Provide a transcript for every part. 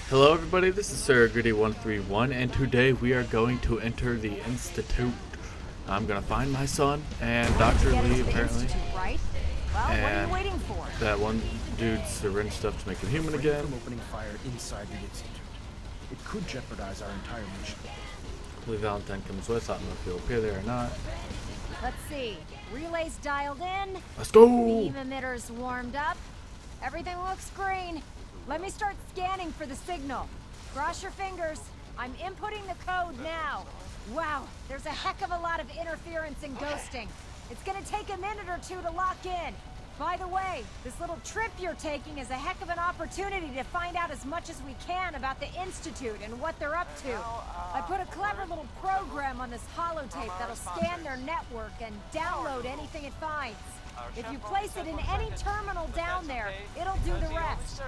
Hello everybody, this is SirGritty131 and today we are going to enter the Institute. I'm gonna find my son and Dr. Lee apparently. Right? Well, And what are you waiting for? that one dude's syringe stuff to make him human again. From opening fire inside the Institute. It could jeopardize our entire mission. Lee Valentine comes with, I don't know if he'll appear there or not. Let's see. Relays dialed in. Let's go! Beam emitters warmed up. Everything looks green. Let me start scanning for the signal. Cross your fingers. I'm inputting the code now. Wow, there's a heck of a lot of interference and ghosting. It's gonna take a minute or two to lock in. By the way, this little trip you're taking is a heck of an opportunity to find out as much as we can about the Institute and what they're up to. I put a clever little program on this holotape that'll scan their network and download anything it finds. If you place it in any terminal down there, it'll do the rest.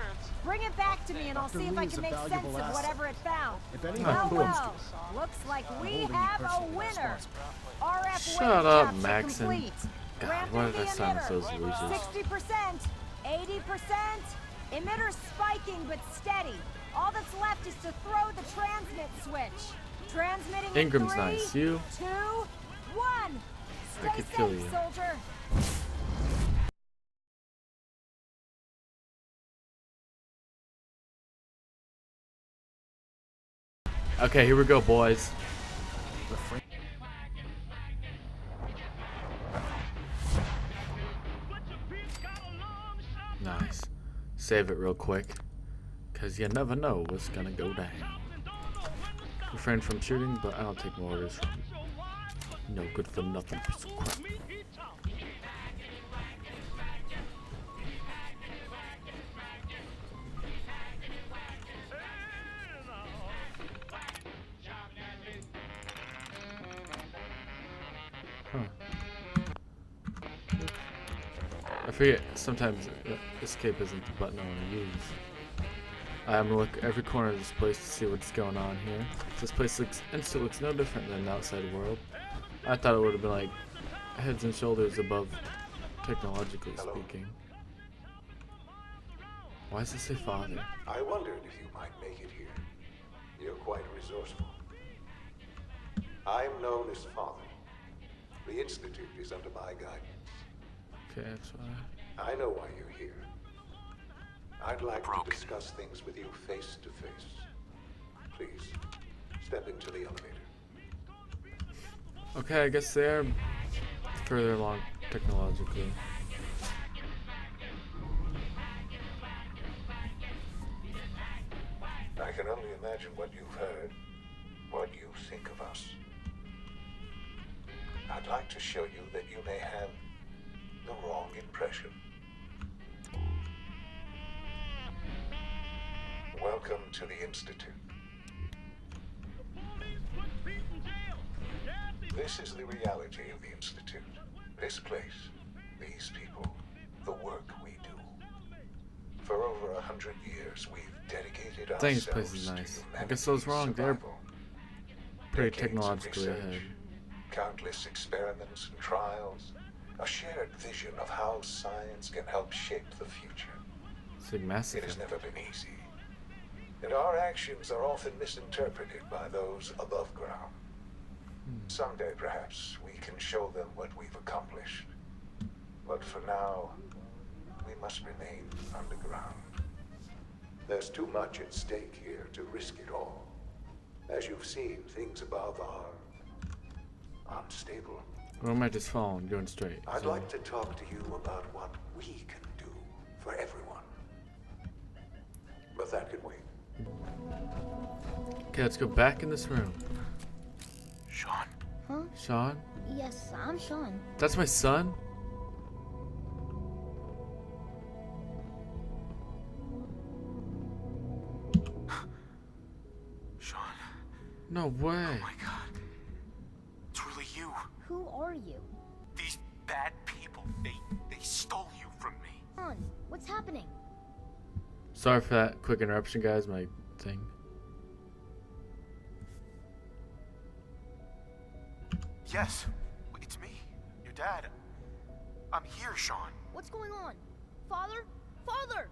Bring it back to me and I'll see if I can make sense of whatever it found. Well, looks like we have a winner. RF Shut up, wave capture Maxon. complete. God, why did I silence those losers? 60%, 80%, emitter spiking but steady. All that's left is to throw the transmit switch. Transmitting in Ingram's 3, nice. You? 2, 1. I could kill you. Soldier. Okay, here we go, boys. Nice. Save it real quick, cause you never know what's gonna go down. Refrain from shooting, but I don't take no orders from no good for nothing piece of crap. Huh. I forget, sometimes escape isn't the button I want to use. I'm gonna look every corner of this place to see what's going on here. This place looks no different than the outside world. I thought it would have been like heads and shoulders above, technologically speaking. Why does it say father? I wondered if you might make it here. You're quite resourceful. I'm known as Father. The Institute is under my guidance. Okay, that's why. I know why you're here. I'd like to discuss things with you face to face. Please, step into the elevator. Okay, I guess they're further along technologically. I can only imagine what you've heard, what you think of us. I'd like to show you that you may have the wrong impression. Welcome to the Institute. This is the reality of the Institute. This place, these people, the work we do. For over 100 years, we've dedicated I think this ourselves place is nice. to I guess I was wrong. They're survival. pretty Decades of technologically research, ahead. Countless experiments and trials, a shared vision of how science can help shape the future. It's like Mass It has Effect. never been easy. And our actions are often misinterpreted by those above ground. Someday, perhaps, we can show them what we've accomplished. But for now, we must remain underground. There's too much at stake here to risk it all. As you've seen, things above are unstable. Or am I just following, going straight? I'd So- like to talk to you about what we can do for everyone. But that can wait. Okay, let's go back in this room. Sean. Huh? Sean? Yes, I'm Sean. That's my son? Sean, No way. oh my god. It's really you. Who are you? These bad people, they stole you from me. Sean, what's happening? Sorry for that quick interruption, guys. My thing. Yes, it's me, your dad. I'm here, Sean. What's going on? Father? Father!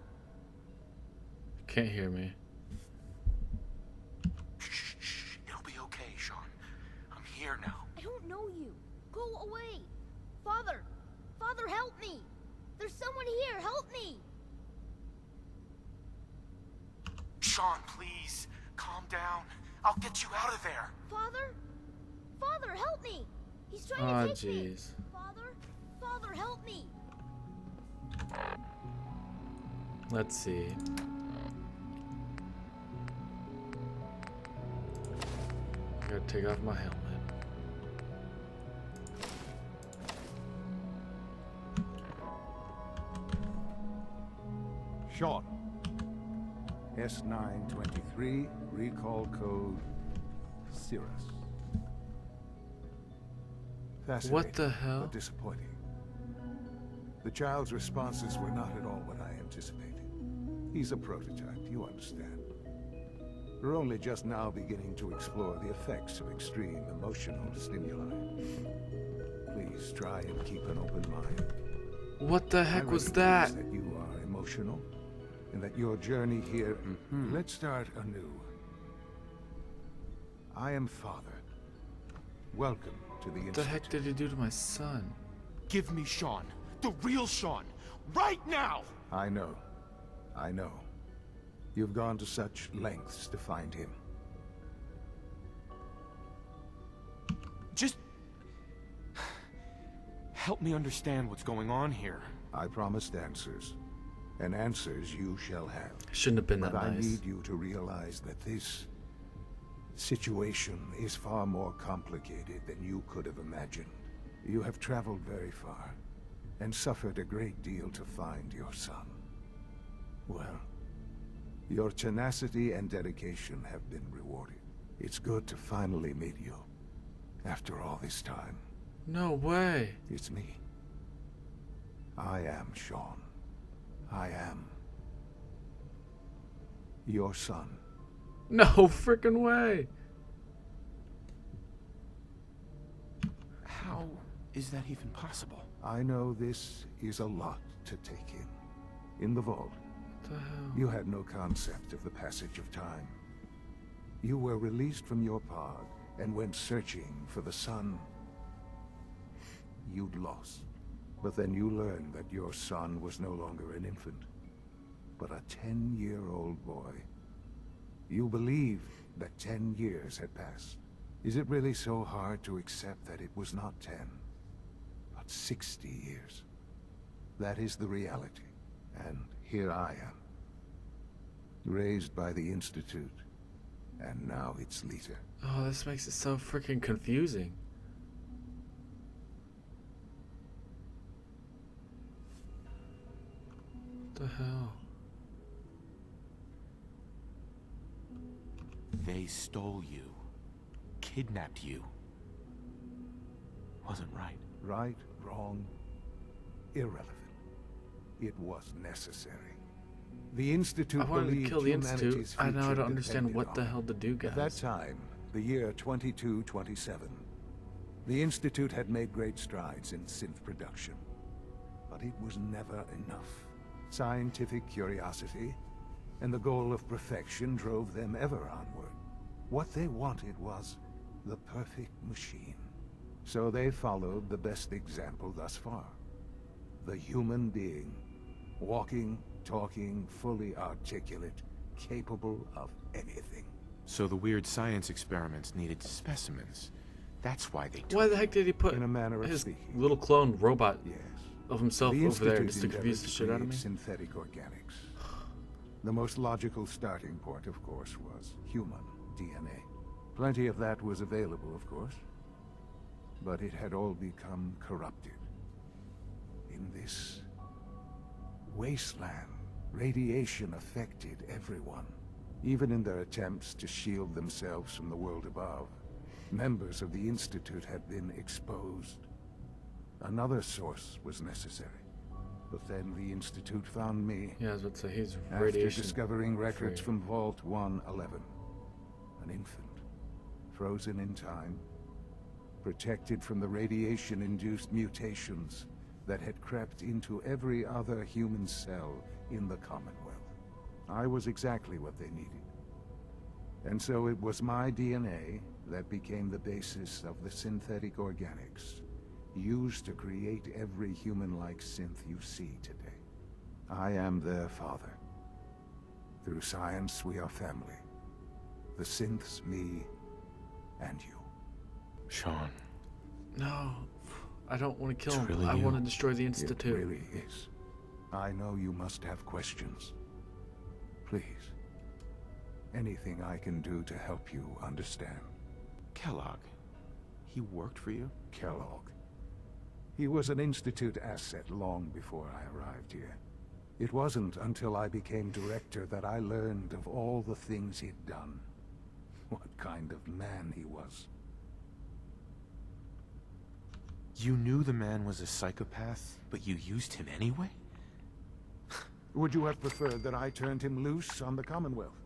Can't hear me. Sean, please. Calm down. I'll get you out of there. Father? Father, help me! He's trying Oh, to take me! jeez. Father? Father, help me! Let's see. I gotta take off my helmet. Sean. S923, recall code Cirrus. Fascinating, What the hell? but disappointing. The child's responses were not at all what I anticipated. He's a prototype, you understand. We're only just now beginning to explore the effects of extreme emotional stimuli. Please try and keep an open mind. What the heck I was recognize that? that you are emotional, and that your journey here... Let's start anew. I am Father. Welcome to the What the heck Institute. did he do to my son? Give me Sean. The real Sean. Right now! I know. I know. You've gone to such lengths to find him. Just... help me understand what's going on here. I promised answers, and answers you shall have. Shouldn't have been that But I nice. need you to realize that this situation is far more complicated than you could have imagined. You have traveled very far, and suffered a great deal to find your son. Well, your tenacity and dedication have been rewarded. It's good to finally meet you, after all this time. No way. It's me. I am Sean. I am your son. No freaking way. How is that even possible? I know this is a lot to take in. In the vault, What the hell? you had no concept of the passage of time. You were released from your pod and went searching for the son you'd lost. But then you learned that your son was no longer an infant, but a 10-year-old boy. You believed that 10 years had passed. Is it really so hard to accept that it was not 10, but 60 years? That is the reality. And here I am, raised by the Institute, and now its leader. Oh, this makes it so freaking confusing. What the hell? They stole you. Kidnapped you. Wasn't right. Right, wrong, irrelevant. It was necessary. The Institute I wanted to believed kill the humanity's Institute. I now future don't understand depended what the on hell it. to do, At that guys. time, the year 2227, the Institute had made great strides in synth production. But it was never enough. Scientific curiosity and the goal of perfection drove them ever onward. What they wanted was the perfect machine. So they followed the best example thus far. The human being. Walking, talking, fully articulate, capable of anything. So the weird science experiments needed specimens. That's why they took Why the heck did he put In a manner of his speaking. little clone robot Yes. of himself The over there Institute just to confuse the endeavored shit out of me? create synthetic organics. The most logical starting point, of course, was human DNA. Plenty of that was available, of course. But it had all become corrupted. In this wasteland, radiation affected everyone. Even in their attempts to shield themselves from the world above, members of the Institute had been exposed. Another source was necessary. But then the Institute found me Yeah, I was about to say he's after radiation. discovering records free. from Vault 111. An infant, frozen in time, protected from the radiation-induced mutations that had crept into every other human cell in the Commonwealth. I was exactly what they needed. And so it was my DNA that became the basis of the synthetic organics used to create every human-like synth you see today. I am their father. Through science, we are family. The synths, me, and you. Sean. No, I don't want to kill It's him. really I you. want to destroy the It Institute. really is. I know you must have questions. Please. Anything I can do to help you understand. Kellogg. He worked for you? Kellogg. He was an Institute asset long before I arrived here. It wasn't until I became director that I learned of all the things he'd done. What kind of man he was. You knew the man was a psychopath, but you used him anyway? Would you have preferred that I turned him loose on the Commonwealth?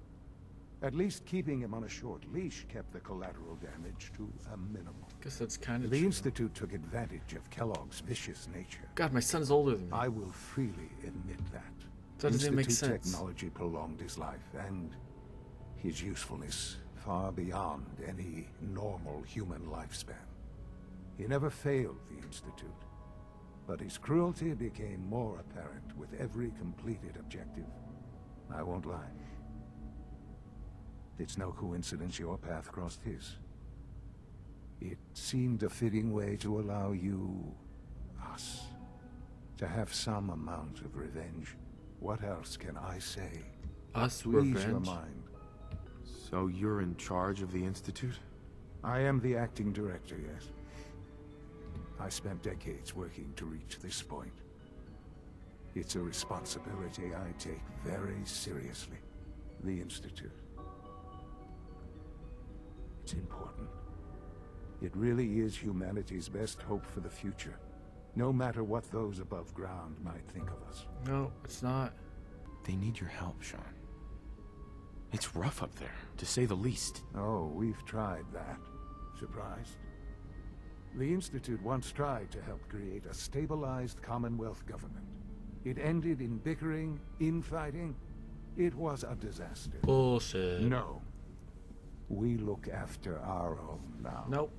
At least keeping him on a short leash kept the collateral damage to a minimum. Guess that's kind of The true. Institute took advantage of Kellogg's vicious nature. God, my son's older than me. I will freely admit that. That doesn't even make Institute sense. technology prolonged his life, and his usefulness far beyond any normal human lifespan. He never failed the Institute, but his cruelty became more apparent with every completed objective. I won't lie. It's no coincidence your path crossed his. It seemed a fitting way to allow you, us, to have some amount of revenge. What else can I say? Us To ease your revenge. mind. So you're in charge of the Institute? I am the acting director, yes. I spent decades working to reach this point. It's a responsibility I take very seriously. The Institute. It's important. It really is humanity's best hope for the future, no matter what those above ground might think of us. No, it's not. They need your help, Sean. It's rough up there, to say the least. Oh, we've tried that. Surprised? The Institute once tried to help create a stabilized Commonwealth government. It ended in bickering, infighting. It was a disaster. Bullshit. No. We look after our own now. Nope.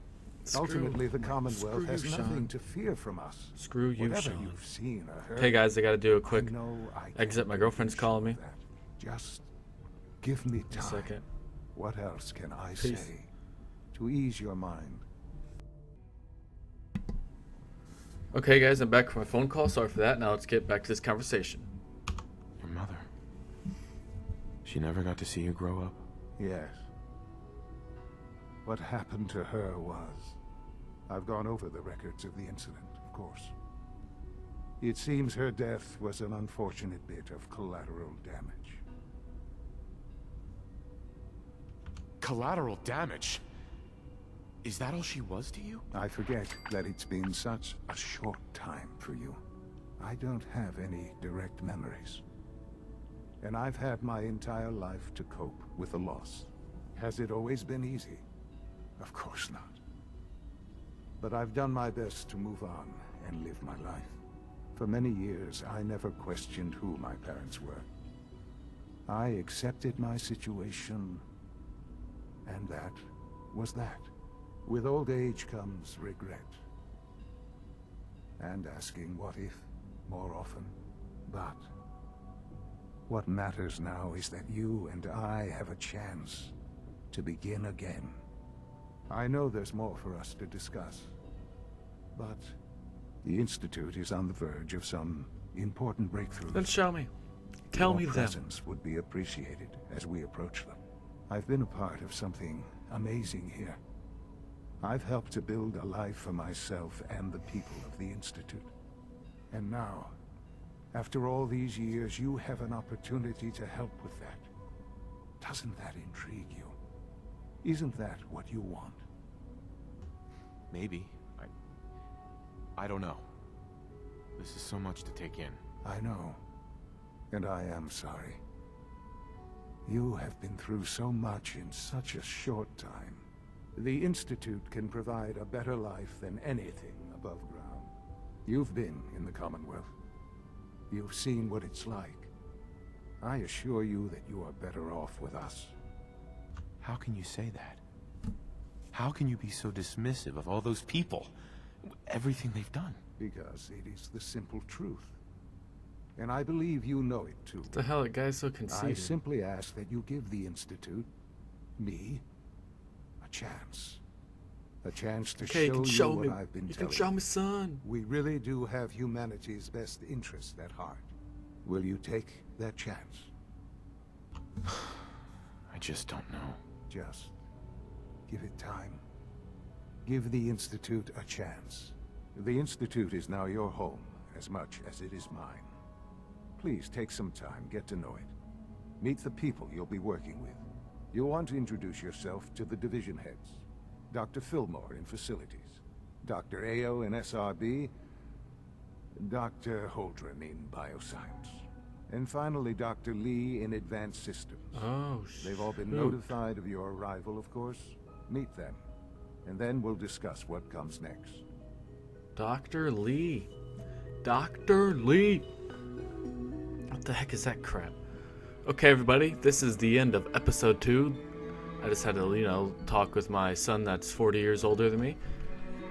Screw. Ultimately, the Commonwealth Screw has you, nothing Sean. to fear from us. Screw you, Whatever Sean. you've seen or heard. Hey guys, I gotta do a quick I know I exit. can't My girlfriend's be calling me. sure of that. Just give me time. A second. What else can I Peace. say to ease your mind? Okay, guys, I'm back from my phone call. Sorry for that. Now let's get back to this conversation. Your mother. She never got to see you grow up? Yes. What happened to her was... I've gone over the records of the incident, of course. It seems her death was an unfortunate bit of collateral damage. Collateral damage? Is that all she was to you? I forget that it's been such a short time for you. I don't have any direct memories. And I've had my entire life to cope with the loss. Has it always been easy? Of course not. But I've done my best to move on and live my life. For many years, I never questioned who my parents were. I accepted my situation, and that was that. With old age comes regret. And asking what if more often. But what matters now is that you and I have a chance to begin again. I know there's more for us to discuss, but the Institute is on the verge of some important breakthroughs. Then show me. Tell Your me them. presence would be appreciated as we approach them. I've been a part of something amazing here. I've helped to build a life for myself and the people of the Institute. And now, after all these years, you have an opportunity to help with that. Doesn't that intrigue you? Isn't that what you want? Maybe. I don't know. This is so much to take in. I know. And I am sorry. You have been through so much in such a short time. The Institute can provide a better life than anything above ground. You've been in the Commonwealth. You've seen what it's like. I assure you that you are better off with us. How can you say that? How can you be so dismissive of all those people? Everything they've done? Because it is the simple truth. And I believe you know it too. What the hell, that guy's so I conceited. simply ask that you give the Institute, me, a chance. A chance to Okay, you can show show you what me. I've been You telling can show me, son. We really do have humanity's best interest at heart. Will you take that chance? I just don't know. Just give it time. Give the Institute a chance. The Institute is now your home as much as it is mine. Please take some time, get to know it. Meet the people you'll be working with. You'll want to introduce yourself to the division heads. Dr. Fillmore in facilities, Dr. Ayo in SRB, Dr. Holdren in bioscience, and finally Dr. Lee in advanced systems. Oh, They've all been shoot. notified of your arrival, of course. Meet them, and then we'll discuss what comes next. Dr. Lee. Dr. Lee. What the heck is that crap? Okay, everybody, this is the end of episode 2. I just had to, talk with my son that's 40 years older than me.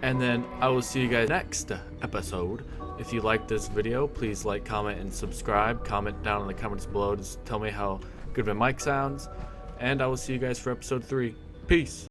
And then I will see you guys next episode. If you like this video, please like, comment, and subscribe. Comment down in the comments below. Just tell me how good my mic sounds. And I will see you guys for episode 3. Peace.